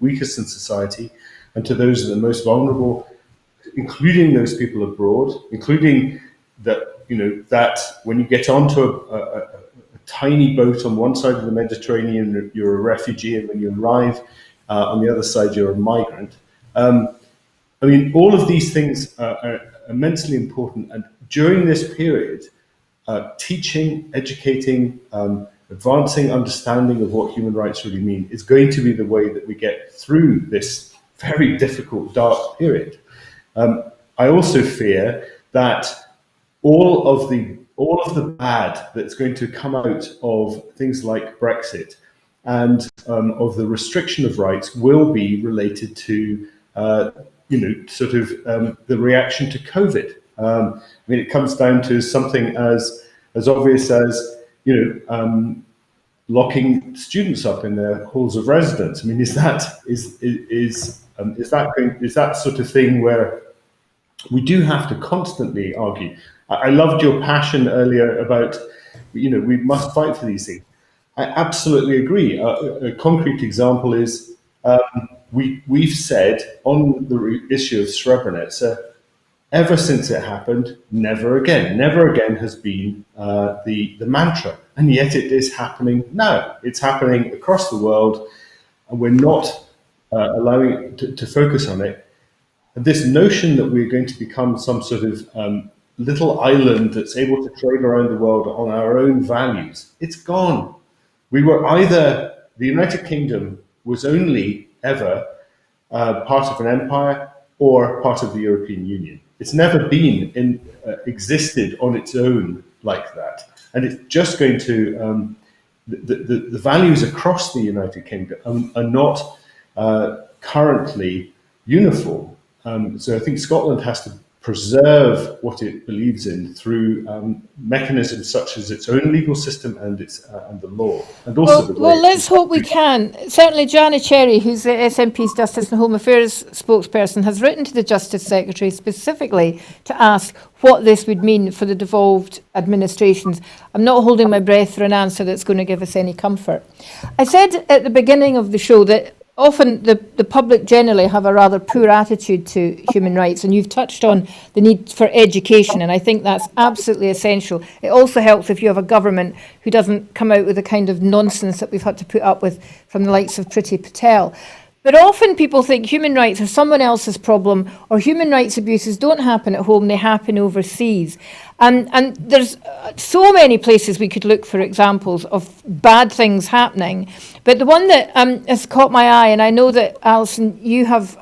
weakest in society and to those that are most vulnerable, including those people abroad, including that, that when you get onto a tiny boat on one side of the Mediterranean, you're a refugee, and when you arrive on the other side, you're a migrant. I mean, all of these things are immensely important, and during this period, teaching, educating, advancing understanding of what human rights really mean is going to be the way that we get through this very difficult, dark period. I also fear that all of the bad that's going to come out of things like Brexit and of the restriction of rights will be related to the reaction to COVID. I mean, it comes down to something as obvious as locking students up in their halls of residence. I mean, is that sort of thing where we do have to constantly argue? I loved your passion earlier about, we must fight for these things. I absolutely agree. A concrete example is we've said on the issue of Srebrenica, ever since it happened, never again. Never again has been the mantra, and yet it is happening now. It's happening across the world, and we're not allowing it to focus on it. And this notion that we're going to become some sort of little island that's able to trade around the world on our own values, it's gone. We were either, the United Kingdom was only ever part of an empire or part of the European Union. It's never been existed on its own like that. And it's just going to, the values across the United Kingdom are not currently uniform. So I think Scotland has to preserve what it believes in through mechanisms such as its own legal system and the law, and also well, let's hope we can. Certainly, Joanna Cherry, who's the SNP's Justice and Home Affairs spokesperson, has written to the Justice Secretary specifically to ask what this would mean for the devolved administrations. I'm not holding my breath for an answer that's going to give us any comfort. I said at the beginning of the show that often the public generally have a rather poor attitude to human rights, and you've touched on the need for education, and I think that's absolutely essential. It also helps if you have a government who doesn't come out with the kind of nonsense that we've had to put up with from the likes of Priti Patel. But often people think human rights are someone else's problem, or human rights abuses don't happen at home, they happen overseas. And there's so many places we could look for examples of bad things happening. But the one that has caught my eye, and I know that, Alison, you have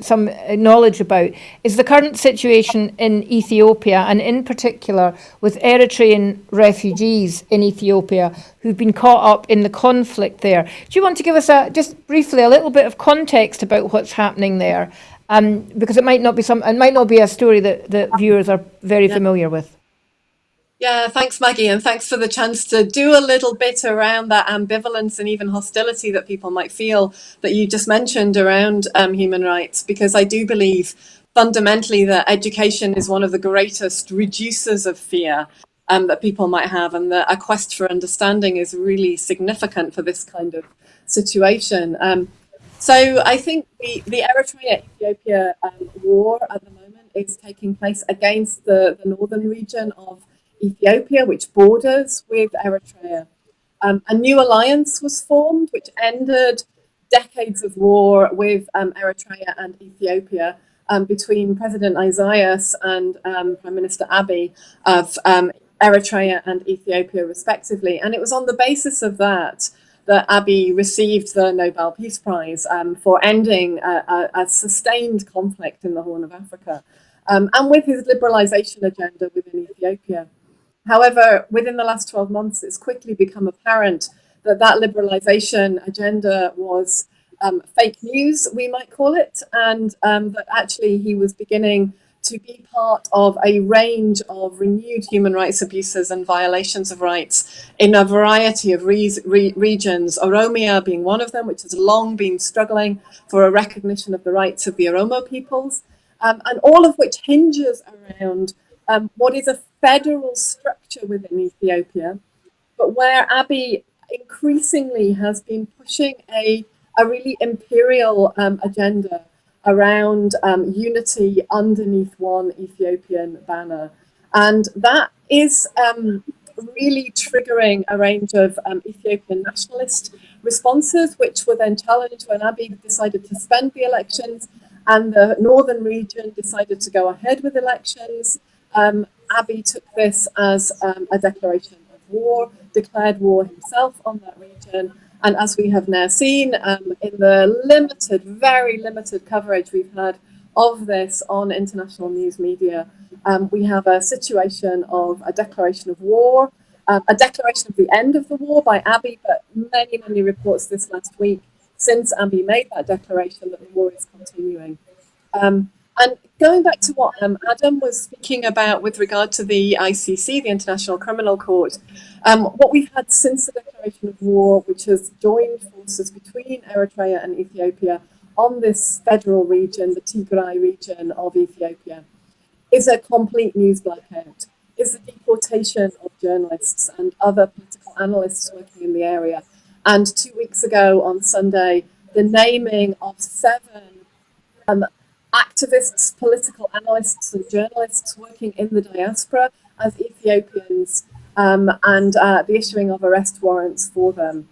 some knowledge about, is the current situation in Ethiopia, and in particular with Eritrean refugees in Ethiopia who've been caught up in the conflict there. Do you want to give us just briefly a little bit of context about what's happening there? Because it might not be a story that viewers are very familiar with. Yeah, thanks, Maggie, and thanks for the chance to do a little bit around that ambivalence and even hostility that people might feel that you just mentioned around human rights, because I do believe fundamentally that education is one of the greatest reducers of fear that people might have, and that a quest for understanding is really significant for this kind of situation. So I think the Eritrea-Ethiopia war at the moment is taking place against the northern region of Ethiopia, which borders with Eritrea. A new alliance was formed, which ended decades of war with Eritrea and Ethiopia between President Isaias and Prime Minister Abiy of Eritrea and Ethiopia, respectively. And it was on the basis of that Abiy received the Nobel Peace Prize for ending a sustained conflict in the Horn of Africa, and with his liberalization agenda within Ethiopia. However, within the last 12 months, it's quickly become apparent that liberalization agenda was fake news, we might call it, and that actually he was beginning to be part of a range of renewed human rights abuses and violations of rights in a variety of regions, Oromia being one of them, which has long been struggling for a recognition of the rights of the Oromo peoples, and all of which hinges around what is a federal structure within Ethiopia, but where Abiy increasingly has been pushing a really imperial agenda around unity underneath one Ethiopian banner. And that is really triggering a range of Ethiopian nationalist responses, which were then challenged when Abiy decided to suspend the elections and the northern region decided to go ahead with elections. Abiy took this as a declaration of war, declared war himself on that region. And as we have now seen in the limited, very limited coverage we've had of this on international news media, we have a situation of a declaration of war, a declaration of the end of the war by Abiy, but many, many reports this last week since Abiy made that declaration that the war is continuing. And going back to what Adam was speaking about with regard to the ICC, the International Criminal Court, what we've had since the declaration of war, which has joined forces between Eritrea and Ethiopia on this federal region, the Tigray region of Ethiopia, is a complete news blackout, is the deportation of journalists and other political analysts working in the area. And 2 weeks ago on Sunday, the naming of 7 activists, political analysts and journalists working in the diaspora as Ethiopians, and the issuing of arrest warrants for them,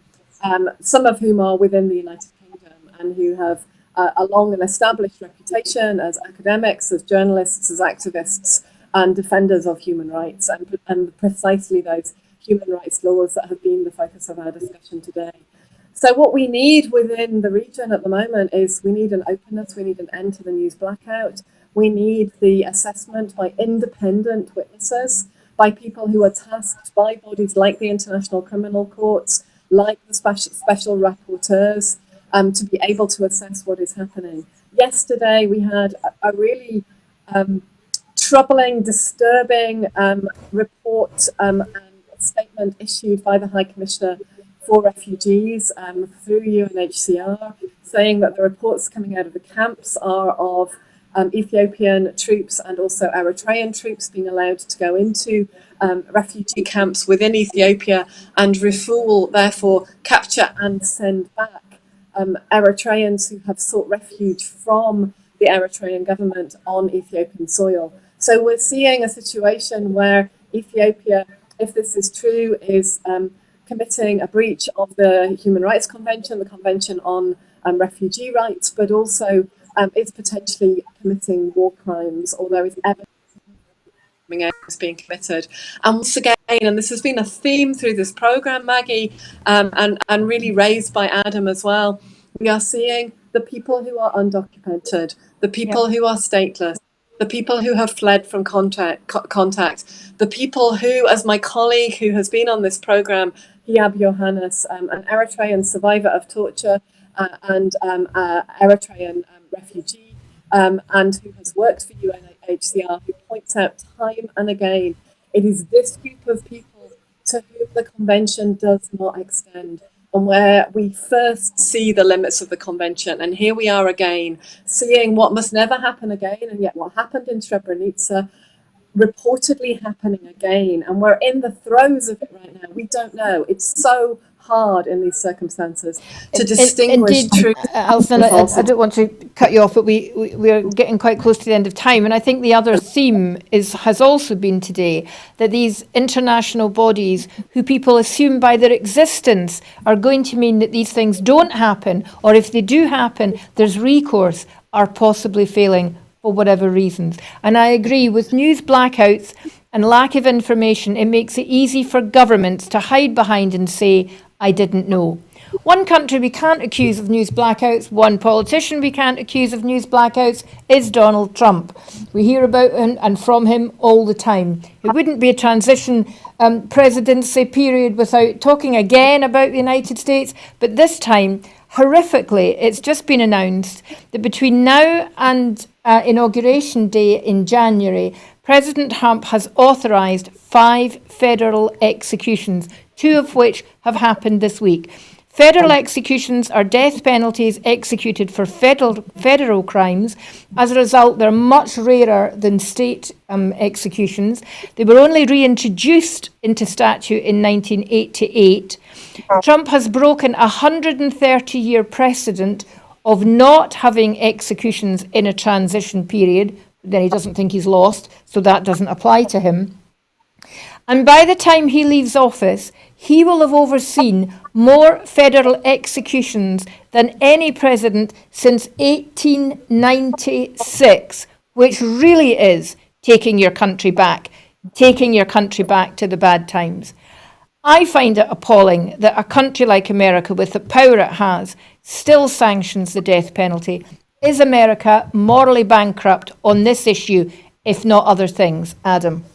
some of whom are within the United Kingdom and who have a long and established reputation as academics, as journalists, as activists and defenders of human rights, and precisely those human rights laws that have been the focus of our discussion today. So what we need within the region at the moment is we need an openness, we need an end to the news blackout, we need the assessment by independent witnesses, by people who are tasked by bodies like the International Criminal Courts, like the special rapporteurs, to be able to assess what is happening. Yesterday we had a really troubling, disturbing report and statement issued by the High Commissioner for Refugees through UNHCR, saying that the reports coming out of the camps are of Ethiopian troops and also Eritrean troops being allowed to go into refugee camps within Ethiopia and refool, therefore capture and send back Eritreans who have sought refuge from the Eritrean government on Ethiopian soil. So we're seeing a situation where Ethiopia, if this is true, is committing a breach of the Human Rights Convention, the Convention on Refugee Rights, but also is potentially committing war crimes, or there is evidence is being committed. And once again, and this has been a theme through this program, Maggie, and really raised by Adam as well, we are seeing the people who are undocumented, the people who are stateless, the people who have fled from contact, the people who, as my colleague who has been on this program, Hiab Yohannes, an Eritrean survivor of torture and Eritrean refugee, and who has worked for UNHCR, who points out time and again, it is this group of people to whom the convention does not extend, and where we first see the limits of the convention. And here we are again, seeing what must never happen again, and yet what happened in Srebrenica reportedly happening again, and we're in the throes of it right now. We don't know. It's so hard in these circumstances to distinguish Indeed, truth Alison, from I falsity. don't want to cut you off, but we're getting quite close to the end of time. And I think the other theme has also been today that these international bodies, who people assume by their existence are going to mean that these things don't happen, or if they do happen, there's recourse, are possibly failing for whatever reasons. And I agree, with news blackouts and lack of information, it makes it easy for governments to hide behind and say, I didn't know. One country we can't accuse of news blackouts, one politician we can't accuse of news blackouts is Donald Trump. We hear about him and from him all the time. It wouldn't be a transition presidency period without talking again about the United States, but this time, horrifically, it's just been announced that between now and Inauguration Day in January, President Trump has authorised 5 federal executions, 2 of which have happened this week. Federal executions are death penalties executed for federal crimes. As a result, they're much rarer than state executions. They were only reintroduced into statute in 1988. Trump has broken a 130-year precedent of not having executions in a transition period. Then he doesn't think he's lost, so that doesn't apply to him. And by the time he leaves office, he will have overseen more federal executions than any president since 1896, which really is taking your country back to the bad times. I find it appalling that a country like America, with the power it has, still sanctions the death penalty. Is America morally bankrupt on this issue, if not other things? Adam?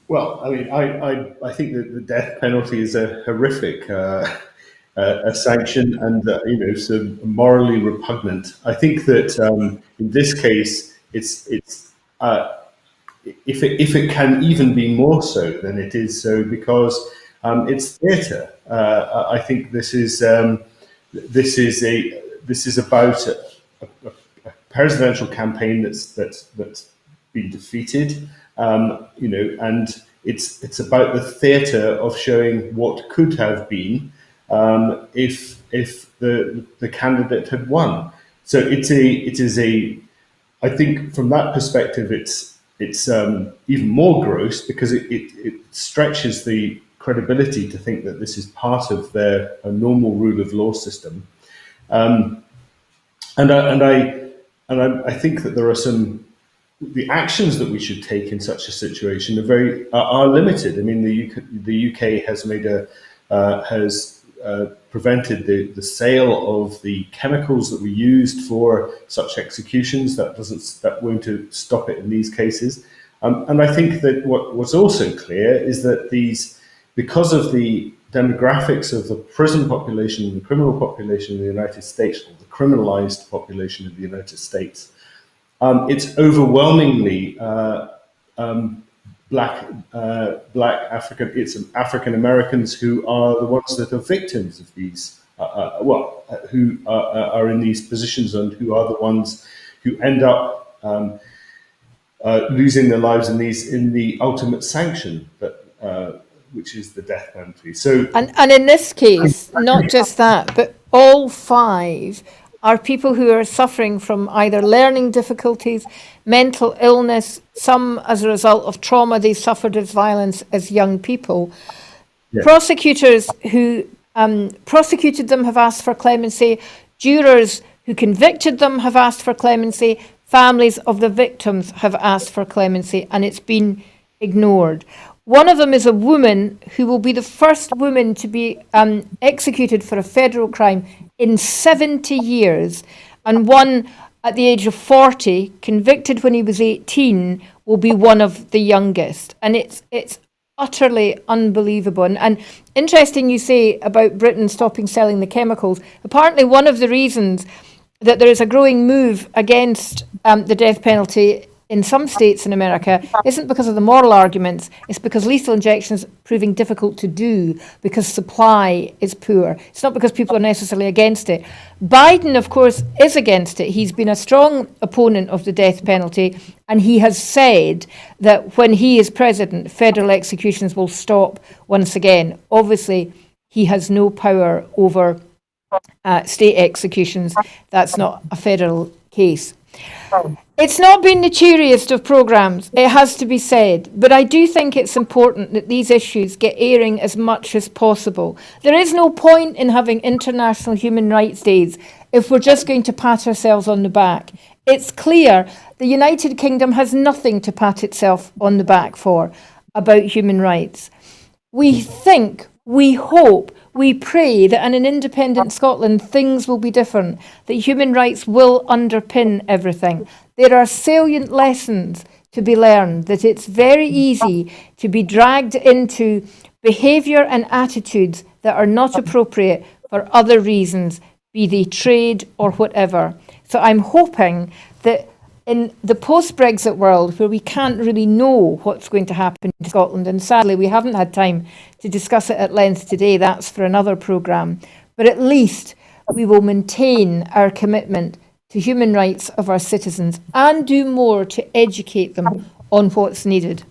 Well, I mean, I think that the death penalty is a horrific a sanction, and so morally repugnant. I think that in this case, it's if it can even be more so than it is so, because it's theatre. I think this is about a presidential campaign that's been defeated. And it's about the theatre of showing what could have been if the candidate had won. So it is a I think from that perspective it's even more gross, because it stretches the credibility to think that this is part of their normal rule of law system. And I think that there are the actions that we should take in such a situation are limited. I mean, the UK has prevented the sale of the chemicals that were used for such executions. That won't stop it in these cases. And I think that what's also clear is that because of the demographics of the prison population and the criminal population in the United States, or the criminalized population of the United States, it's overwhelmingly black African. It's African Americans who are the ones that are victims of these. Who are in these positions, and who are the ones who end up losing their lives in the ultimate sanction which is the death penalty. So, and in this case, not just that, but all 5 are people who are suffering from either learning difficulties, mental illness, some as a result of trauma they suffered as violence as young people. yeah. Prosecutors who prosecuted them have asked for clemency. Jurors who convicted them have asked for clemency. families of the victims have asked for clemency, and it's been ignored. One of them is a woman who will be the first woman to be executed for a federal crime in 70 years, and one at the age of 40, convicted when he was 18, will be one of the youngest. And it's utterly unbelievable. And interesting you say about Britain stopping selling the chemicals. Apparently one of the reasons that there is a growing move against the death penalty in some states in America isn't because of the moral arguments, it's because lethal injection is proving difficult to do because supply is poor. It's not because people are necessarily against it. Biden, of course, is against it. He's been a strong opponent of the death penalty, and he has said that when he is president, federal executions will stop once again. Obviously, he has no power over state executions. That's not a federal case. It's not been the cheeriest of programmes, it has to be said, but I do think it's important that these issues get airing as much as possible. There is no point in having International Human Rights Days if we're just going to pat ourselves on the back. It's clear the United Kingdom has nothing to pat itself on the back for about human rights. We think, we hope, we pray that in an independent Scotland things will be different, that human rights will underpin everything. There are salient lessons to be learned, that it's very easy to be dragged into behaviour and attitudes that are not appropriate for other reasons, be they trade or whatever. So I'm hoping that in the post-Brexit world, where we can't really know what's going to happen in Scotland, and sadly we haven't had time to discuss it at length today, that's for another programme, but at least we will maintain our commitment to human rights of our citizens and do more to educate them on what's needed.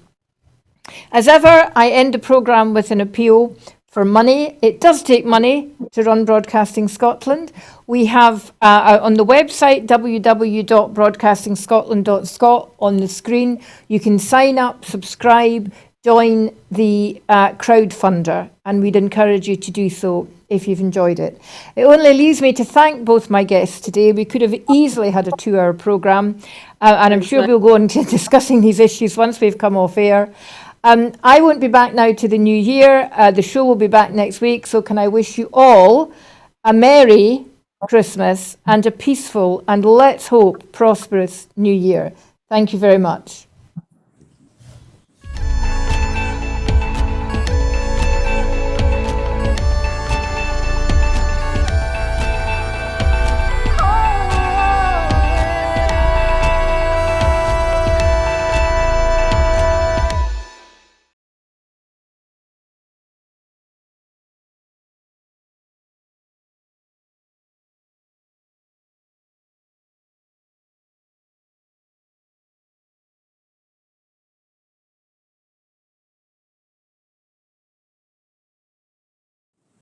As ever, I end the programme with an appeal for money. It does take money to run Broadcasting Scotland. We have on the website www.broadcastingscotland.scot on the screen. You can sign up, subscribe, join the crowdfunder, and we'd encourage you to do so if you've enjoyed it. It only leaves me to thank both my guests today. We could have easily had a 2-hour programme, and I'm sure we'll go on to discussing these issues once we've come off air. I won't be back now to the new year. The show will be back next week. So can I wish you all a Merry Christmas and a peaceful and, let's hope, prosperous New Year. Thank you very much.